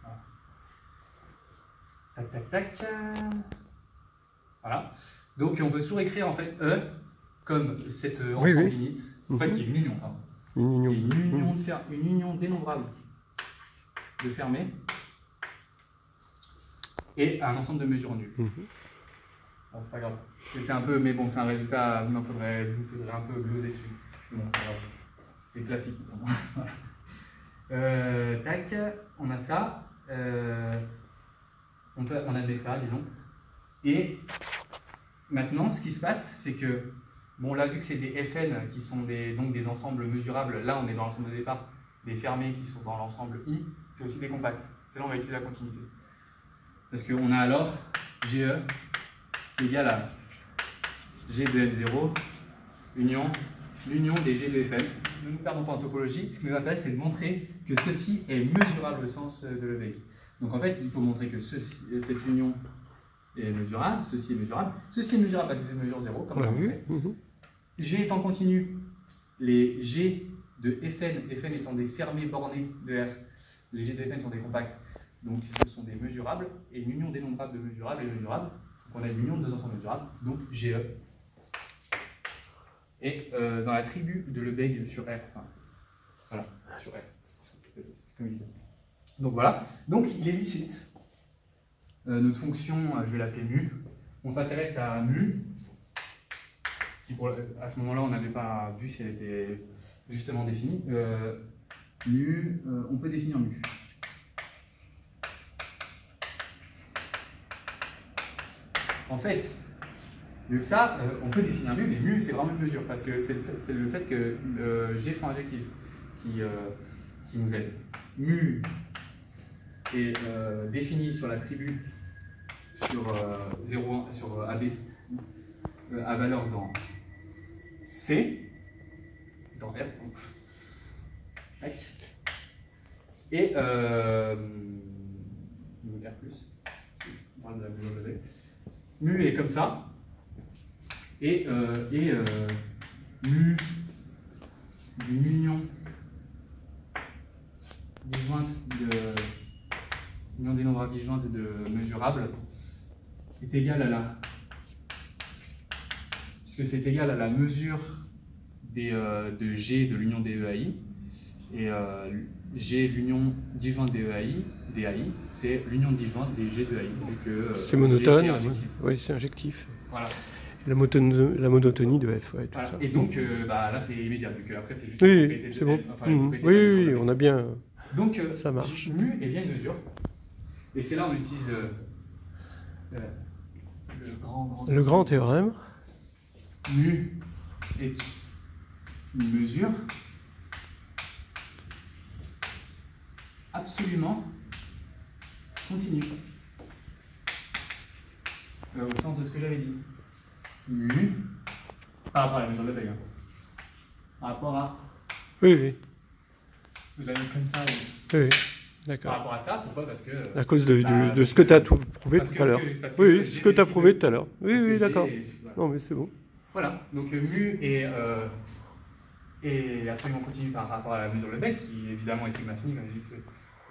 Voilà. Tac tac tac. Voilà. Donc on peut toujours écrire en fait E comme cette ensemble limite, en fait qui est une union, pardon. Une union. Une union dénombrable de fermés et un ensemble de mesures nulles. C'est pas grave. C'est un peu, mais bon, c'est un résultat, il faudrait un peu gloser dessus. Bon, c'est pas grave. C'est classique. Tac, on a ça. On admet ça, disons. Et maintenant, ce qui se passe, c'est que, bon, là, vu que c'est des Fn qui sont donc des ensembles mesurables, là, on est dans l'ensemble de départ, des fermés qui sont dans l'ensemble I, c'est aussi des compacts. C'est là où on va utiliser la continuité. Parce qu'on a alors GE qui est égal à G de F0 l'union des G de Fn. Ne nous perdons pas en topologie. Ce qui nous intéresse, c'est de montrer que ceci est mesurable au sens de Lebesgue. Donc en fait, il faut montrer que cette union est mesurable, ceci est mesurable. Ceci est mesurable parce que c'est mesure 0, comme on l'a fait. G étant continu, les G de Fn étant des fermés bornés de R, les G de Fn sont des compacts, donc ce sont des mesurables, et une union dénombrable de mesurables est mesurable. Donc on a une union de deux ensembles mesurables, donc GE. Et dans la tribu de Lebesgue sur R, enfin, voilà, sur R, comme il disait. Donc voilà, donc il est licite. Notre fonction, je vais l'appeler mu. On s'intéresse à mu, qui à ce moment-là on n'avait pas vu si elle était justement définie. Mu, on peut définir mu. En fait, mieux que ça, on peut définir mu, mais mu c'est vraiment une mesure, parce que c'est le fait que G soit injectif qui nous aide. Mu est défini sur la tribu sur 0,1 sur AB à valeur dans C, dans R, et R+, mu est comme ça, et mu d'une union disjointe union dénombrable disjointe de mesurable est égal à la, puisque c'est égal à la mesure de G de l'union des EAI, et G l'union disjointe des EAI, c'est l'union disjointe des G de AI. C'est monotone, oui, c'est injectif. Voilà. La monotonie de F, ouais, tout voilà. ça. Et donc là c'est immédiat, vu que après c'est juste oui, c'est bon. Enfin, oui, on a bien. Donc ça marche. Mu est bien une mesure. Et c'est là où on utilise le grand théorème. Mu est une mesure absolument continue. Au sens de ce que j'avais dit. Mu par rapport à la mesure de Lebesgue. Par rapport à. Oui. Je l'avais comme ça. Oui, d'accord. Par rapport à ça, pourquoi? Parce que. À cause de ce que tu as prouvé tout à l'heure. Oui, ce que tu as prouvé tout à l'heure. Oui, d'accord. Voilà. Non, mais c'est bon. Voilà, donc mu est absolument continu par rapport à la mesure de Lebesgue, qui évidemment est sigma fini, comme je dis, c'est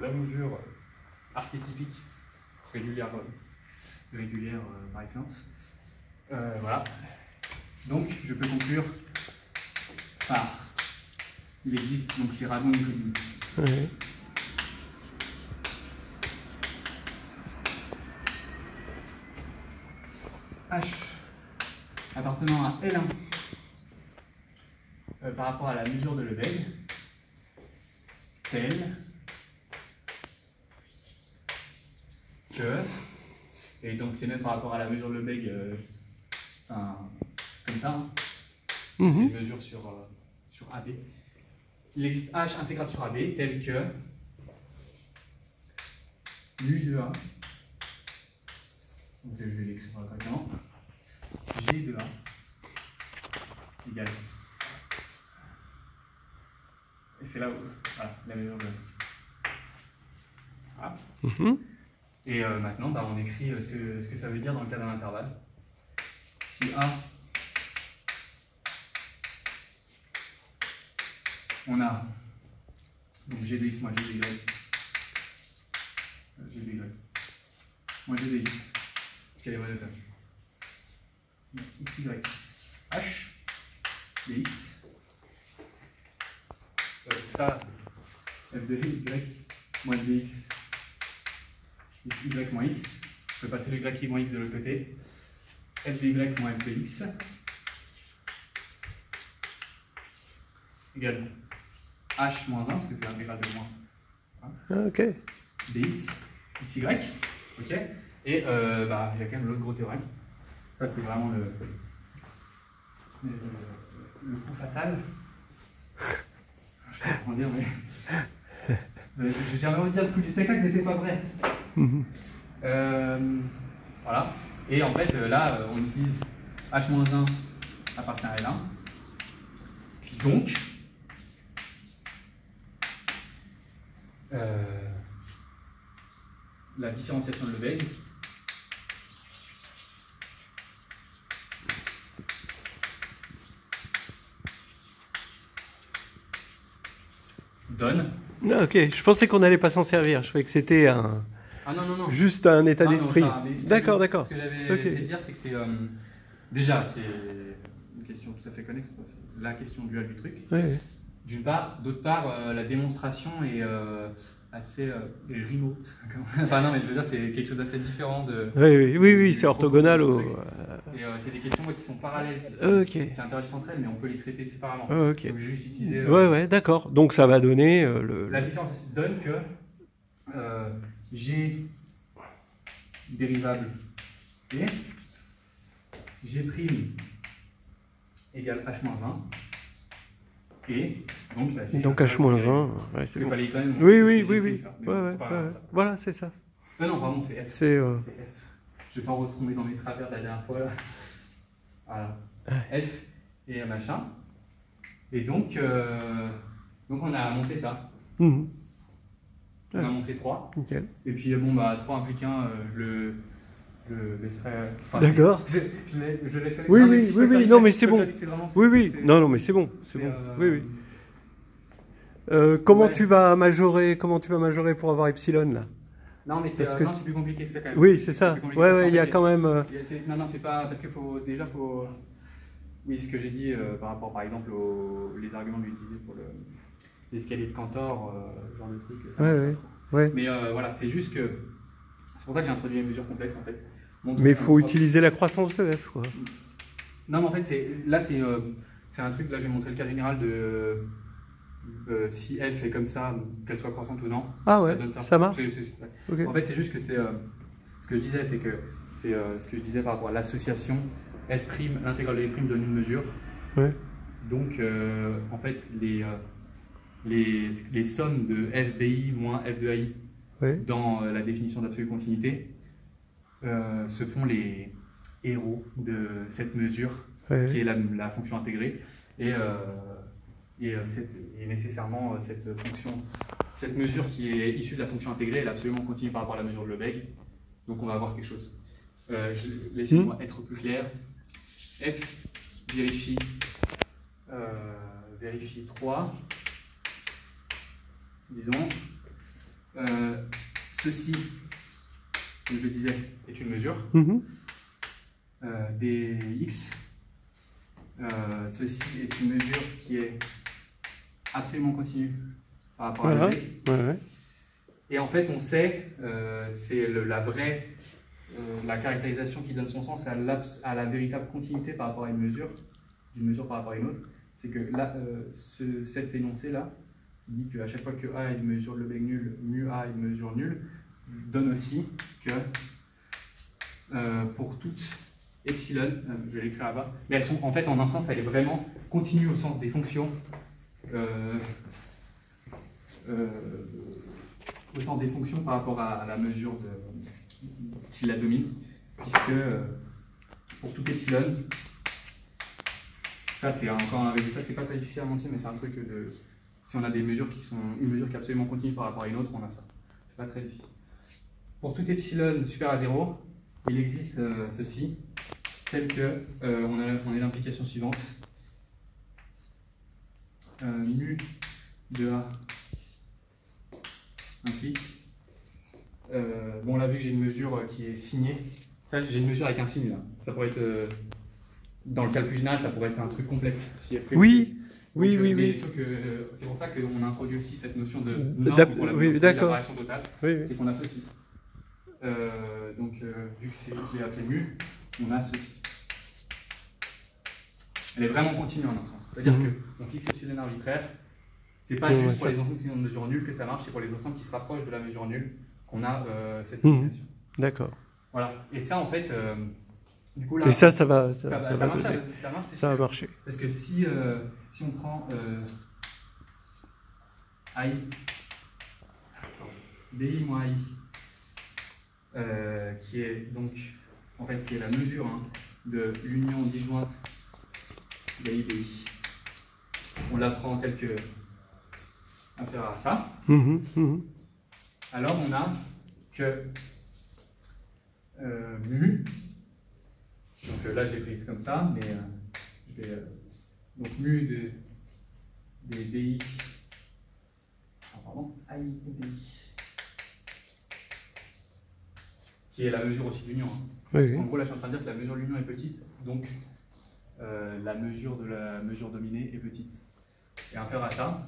la mesure archétypique régulière par excellence. Voilà. Donc je peux conclure par il existe, donc c'est Radon Nikodym. Oui. H appartenant à L1 par rapport à la mesure de Lebesgue, tel que, et donc c'est même par rapport à la mesure de Lebesgue, comme ça, hein. C'est une mesure sur AB. Il existe H intégrable sur AB tel que mu de A, donc je vais l'écrire correctement, G de A égale. Et c'est là où, voilà, la mesure de. Voilà. Et maintenant, on écrit ce que ça veut dire dans le cas d'un intervalle. Si A, on a donc G de X moins G de Y, G de Y, moins G de X, puisqu'elle est monotone. X, Y, H, dx, ça, c'est f de y moins f de x, y moins x. Je peux passer le y moins x de l'autre côté. F de y moins f de x égale h moins 1, parce que c'est l'intégrale de moins 1. Ok. Dx, xy. Ok. Et il y a quand même l'autre gros théorème. Ça, c'est vraiment le coup fatal. Je sais pas comment dire, mais. J'ai envie de dire le coup du spectacle, mais c'est pas vrai. Voilà. Et en fait, là, on utilise h-1 appartient à L1. Donc, la différenciation de Lebesgue donne. Ah, ok, je pensais qu'on n'allait pas s'en servir. Je croyais que c'était un. Ah non, non, non. Juste un état Ah, non, d'esprit. ça, D'accord, d'accord. Ce que j'avais Ok. essayé de dire, c'est que c'est. Déjà, c'est une question tout à fait connexe. C'est la question duale du truc. Oui, oui. D'une part. D'autre part, la démonstration est assez remote. Enfin, non, mais je veux dire, c'est quelque chose d'assez différent de. Oui, c'est orthogonal au. Et c'est des questions qui sont parallèles, qui interagissent entre elles, mais on peut les traiter séparément. Ok. Donc, juste utiliser. Ouais, d'accord. Donc ça va donner La différence donne que G dérivable et G' égale H-1 et donc la G. Donc H-1, ouais, c'est bon. Fallait quand même, Oui. Ça, Ouais. Voilà, c'est ça. non, pardon, c'est F. C'est. C'est F. Je vais pas retomber dans mes travers de la dernière fois. Là. Voilà. F et machin. Et donc on a montré ça. On a montré 3. Nickel. Et puis 3 implique 1, je le laisserai. Enfin, D'accord. Je laisserai. Oui, non, mais c'est bon. Oui, non, mais c'est bon. Oui. Comment tu vas majorer pour avoir epsilon là? Non, mais c'est plus compliqué que ça quand même. Oui, c'est ça. Ouais, il y a quand même. Non, c'est pas. Parce qu'il faut. Déjà, faut. Oui, ce que j'ai dit par rapport, par exemple, les arguments utilisés pour l'escalier de Cantor, genre de truc. Ouais. Mais voilà, c'est juste que. C'est pour ça que j'ai introduit les mesures complexes en fait. Mais il faut utiliser la croissance de f, quoi. Non, mais en fait, c'est un truc. Là, je vais montrer le cas général de. Si f est comme ça, qu'elle soit croissante ou non, ah ouais, ça marche. Okay. En fait, c'est juste que c'est ce que je disais, c'est que c'est ce que je disais par rapport à l'association f', l'intégrale de f' donne une mesure. Ouais. Donc, en fait, les sommes de f bi moins f de ai dans la définition d'absolue continuité se font les héros de cette mesure qui est la fonction intégrée. Et nécessairement, cette mesure qui est issue de la fonction intégrée, elle est absolument continue par rapport à la mesure de Lebesgue. Donc on va avoir quelque chose. Laissez-moi être plus clair. F vérifie 3. Disons. Ceci, comme je le disais, est une mesure. Dx. Ceci est une mesure qui est absolument continue par rapport à Lebesgue. Et en fait, on sait, c'est la caractérisation qui donne son sens à la véritable continuité par rapport à une mesure, d'une mesure par rapport à une autre. C'est que là, cet énoncé-là, qui dit qu'à chaque fois que A est une mesure de Lebesgue nulle, mu A est une mesure nulle, donne aussi que pour toute epsilon, je vais l'écrire là-bas, mais elles sont en fait en un sens, elle est vraiment continue au sens des fonctions, au sens des fonctions par rapport à la mesure qui la domine, puisque pour tout epsilon, ça c'est encore un résultat, c'est pas très difficile à mentir, mais c'est un truc si on a des mesures qui sont une mesure qui est absolument continue par rapport à une autre, on a ça. C'est pas très difficile. Pour tout epsilon supérieur à 0, il existe ceci, tel que on a l'implication suivante. Mu de A implique. Bon, on l'a vu que j'ai une mesure qui est signée. Ça, j'ai une mesure avec un signe là. Ça pourrait être dans le calcul général, ça pourrait être un truc complexe. Si oui. Oui, oui, mais oui. sauf que c'est pour ça qu'on a introduit aussi cette notion de norme pour la Oui, mesure de la d'accord. variation totale. Oui, oui. C'est qu'on a ceci. Donc, vu que je l'ai appelé mu, on a ceci. Elle est vraiment continue en un sens. C'est-à-dire qu'on fixe epsilon arbitraire. C'est pas juste pour les ensembles qui ont une mesure nulle que ça marche, c'est pour les ensembles qui se rapprochent de la mesure nulle qu'on a cette combinaison. D'accord. Voilà. Et ça, en fait, du coup, là. Et ça va. Ça va marcher. Parce que si on prend I, BI moins I, qui est donc, en fait, qui est la mesure de l'union disjointe BI, BI, on la prend telle que inférieure à ça. Alors, on a que mu. Donc là, je l'ai prise comme ça, mais je vais, donc mu des BI, I et BI, qui est la mesure aussi de l'union. Oui. En gros, là, je suis en train de dire que la mesure de l'union est petite, donc la mesure de la mesure dominée est petite. Et inférieure à ça.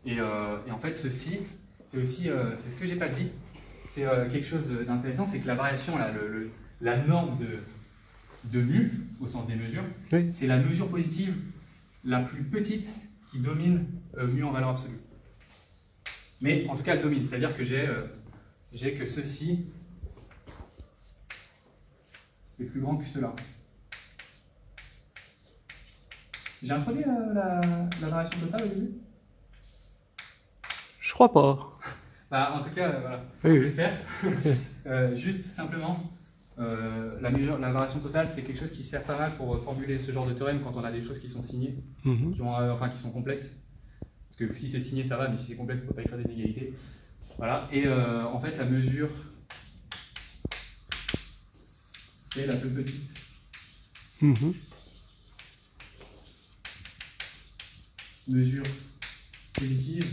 Et en fait, ceci, c'est aussi, c'est ce que j'ai pas dit, c'est quelque chose d'intéressant, c'est que la variation, là, la norme de mu, au sens des mesures, Oui. c'est la mesure positive la plus petite qui domine mu en valeur absolue. Mais en tout cas, elle domine, c'est-à-dire que j'ai que ceci est plus grand que cela. J'ai introduit la variation totale au début? Je crois pas. Bah, en tout cas, voilà, Oui, je vais le faire. Juste simplement, la variation totale, c'est quelque chose qui sert pas mal pour formuler ce genre de théorème quand on a des choses qui sont signées, qui sont complexes. Parce que si c'est signé, ça va, mais si c'est complexe, on ne peut pas écrire des inégalités. Voilà. Et en fait, la mesure, c'est la plus petite. Mesure positive,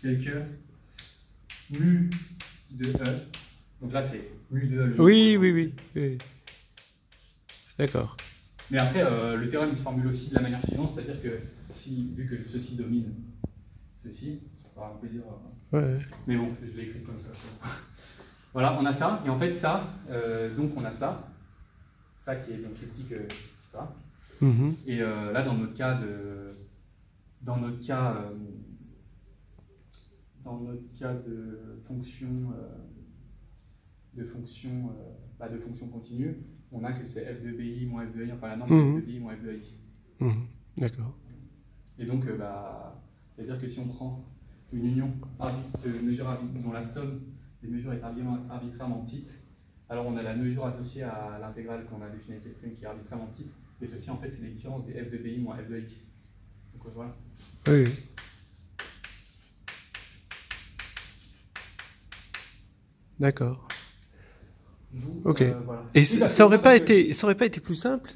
telle que mu de E. Donc là, c'est mu de E. Oui. D'accord. Mais après, le théorème il se formule aussi de la manière suivante, c'est-à-dire que vu que ceci domine ceci, on peut dire. Ouais. Mais bon, je l'ai écrit comme ça. Voilà, on a ça, et en fait, ça, donc on a ça qui est donc plus petit que ça. Et là, dans notre cas de fonction continue, on a que c'est f de BI moins f de I, enfin la norme de f de BI moins f de I. D'accord. Et donc, c'est-à-dire que si on prend une union de mesures dont la somme des mesures est arbitrairement petite, alors on a la mesure associée à l'intégrale qu'on a définie avec f' qui est arbitrairement petite, et ceci en fait c'est les différences des f de BI moins f de I. Donc voilà. Oui. D'accord. Ok. Voilà. Et ça aurait pas été plus simple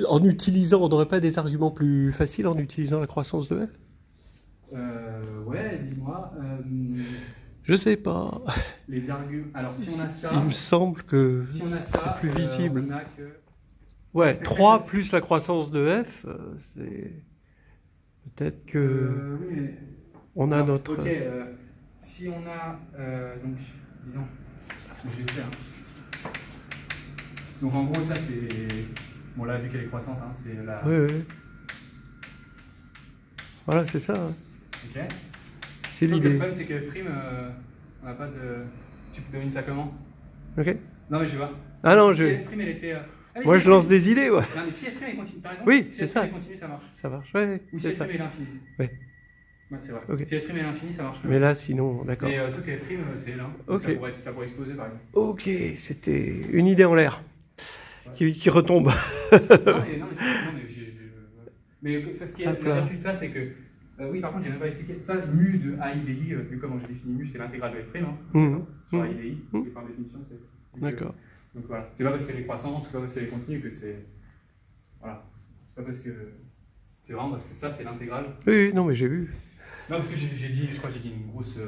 en utilisant, on n'aurait pas des arguments plus faciles en utilisant la croissance de f? Ouais, dis-moi. Je sais pas. Les arguments. Alors si on a ça. Il me semble que si on a ça, c'est plus visible. On a que... Ouais, 3 plus la croissance de f, c'est peut-être que oui, mais... on a notre. Ok. Si on a donc disons, je vais faire. Donc en gros ça c'est bon là vu qu'elle est croissante, c'est la. Oui. Voilà, c'est ça. Ok. C'est l'idée. Le problème c'est que prime, on n'a pas de. Tu devines ça comment? Ok. Non mais je vois. Ah non, si F prime elle était. Moi je lance des idées, ouais. Non mais si F prime elle continue, par exemple. Oui, si c'est F prime ça. elle continue, ça marche. Ça marche, ouais. Ou si F prime elle est infinie. Oui. Ouais, c'est vrai. Okay. Si F prime est l'infini, ça marche. Mais là, sinon, d'accord. Mais sauf que F prime, c'est là. Okay. Ça pourrait exploser, par exemple. Ok, c'était une idée en l'air qui retombe. Mais ça, ce qui est la vertu de ça, c'est que. Oui, par contre, j'ai même pas expliqué. Ça, mu de A, I, B, I, vu comment j'ai défini mu, c'est l'intégrale de F prime. Sur A, I, B, I. Et par définition, c'est. D'accord. Donc voilà. C'est pas parce qu'elle est croissante, c'est pas parce qu'elle est continue que c'est. Voilà. C'est pas parce que. C'est vraiment parce que ça, c'est l'intégrale. Oui, non, mais j'ai vu. Non, parce que je crois que j'ai dit une grosse.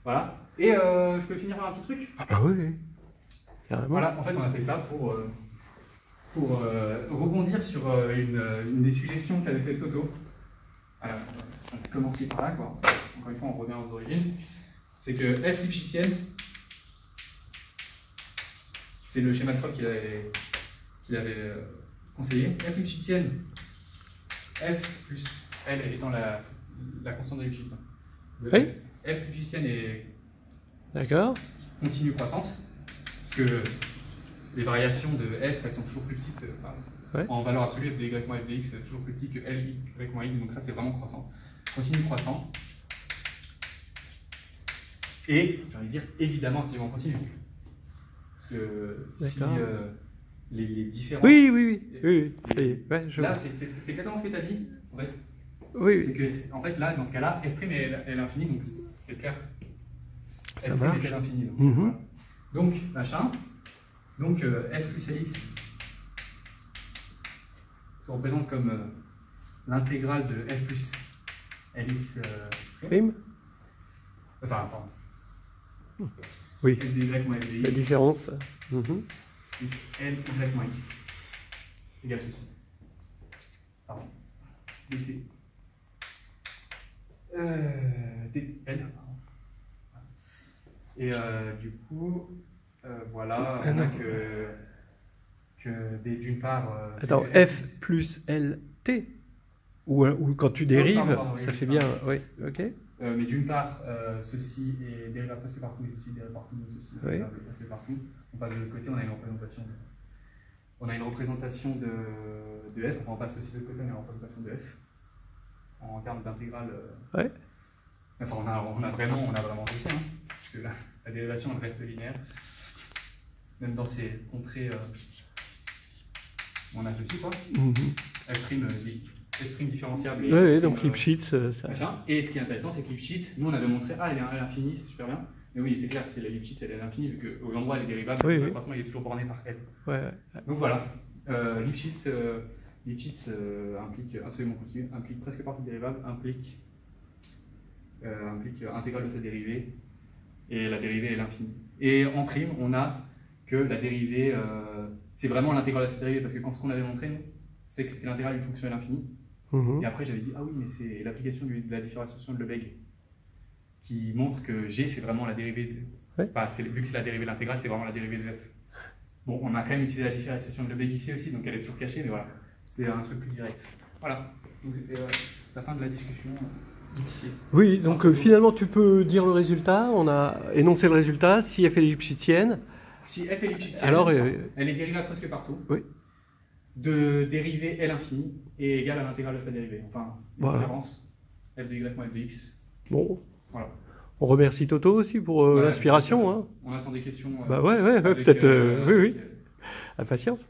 Voilà. Et je peux finir par un petit truc? Ah bah oui. Carrément. Voilà, en fait, on a fait ça pour rebondir sur une des suggestions qu'avait fait Toto. Alors, on va commencer par là, quoi. Encore une fois, on revient aux origines. C'est que f lipschitzienne, c'est le schéma de Kroll qu'il avait conseillé. F lipschitzienne, f plus L étant la constante de Lipschitz. Oui. F lipschitzienne est D'accord. continue croissante, parce que les variations de f, elles sont toujours plus petites, Ouais. en valeur absolue, f de y moins f de x, c'est toujours plus petit que l y moins x, donc ça c'est vraiment croissant. Continue croissant. Et, j'ai envie de dire, évidemment, absolument continu. Parce que si D'accord. les différents... Oui. Ouais, Là, c'est exactement ce que tu as dit, en fait. Oui. C'est que, en fait, là, dans ce cas-là, f' est l'infini, donc c'est clair. Ça f' marche. est l'infini. Donc, Mhm. voilà. Donc, machin. Donc, f plus lx se représente comme l'intégrale de f plus lx Prime. enfin, pardon. Oui. F de y moins f de La x différence. Mhm. plus l y moins x égale ceci. Pardon. dt. dl. Et du coup, voilà, on a que d'une part. Attends, que F plus LT ou quand tu dérives, pardon, ça oui, fait pardon. bien. Oui, ok. Mais d'une part, ceci est dérivable presque partout, et ceci est dérivable partout, donc ceci est Oui. dérivable presque partout. On passe de l'autre côté, on a une représentation de f, enfin on passe aussi de l'autre côté, on a une représentation de f en termes d'intégrale. Ouais. Enfin, on a vraiment ceci, hein, parce que la dérivation elle reste linéaire. Même dans ces contrées, on a ceci, quoi. Mhm. F' différenciable. Oui, donc Lipschitz, ça. Machin. Et ce qui est intéressant, c'est que Lipschitz, nous on avait montré, elle est à l'infini, c'est super bien. Mais oui, c'est clair, c'est la Lipschitz, elle est à l'infini, vu qu'aux endroits elle est dérivable, Oui. forcément il est toujours borné par L. Ouais. Donc voilà, Lipschitz implique absolument continu, implique presque partout dérivable, implique intégrale de sa dérivée, et la dérivée est l'infini. Et en prime, on a que la dérivée, c'est vraiment l'intégrale de sa dérivée, parce que ce qu'on avait montré, nous, c'est que c'était l'intégrale d'une fonction à l'infini. Mhm. Et après, j'avais dit, ah oui, mais c'est l'application de la différenciation de Lebesgue qui montre que G, c'est vraiment la dérivée de. Ouais. Enfin, vu que c'est la dérivée de l'intégrale, c'est vraiment la dérivée de f. Bon, on a quand même utilisé la différenciation de Lebesgue ici aussi, donc elle est toujours cachée, mais voilà, c'est un truc plus direct. Voilà, donc c'était la fin de la discussion ici. Oui, donc finalement tu peux dire le résultat. On a énoncé le résultat. Si f est lipschitzienne, Si f est lipschitzienne, alors elle est dérivable presque partout. Oui. De dérivée L infini est égale à l'intégrale de sa dérivée. Enfin, une Voilà. différence f de y moins f de x. bon, Voilà. on remercie Toto aussi pour Ouais, l'inspiration. Hein. On attend des questions. Bah ouais, avec, peut-être. Oui. avec, Impatience.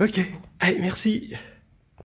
Ok. Allez, merci.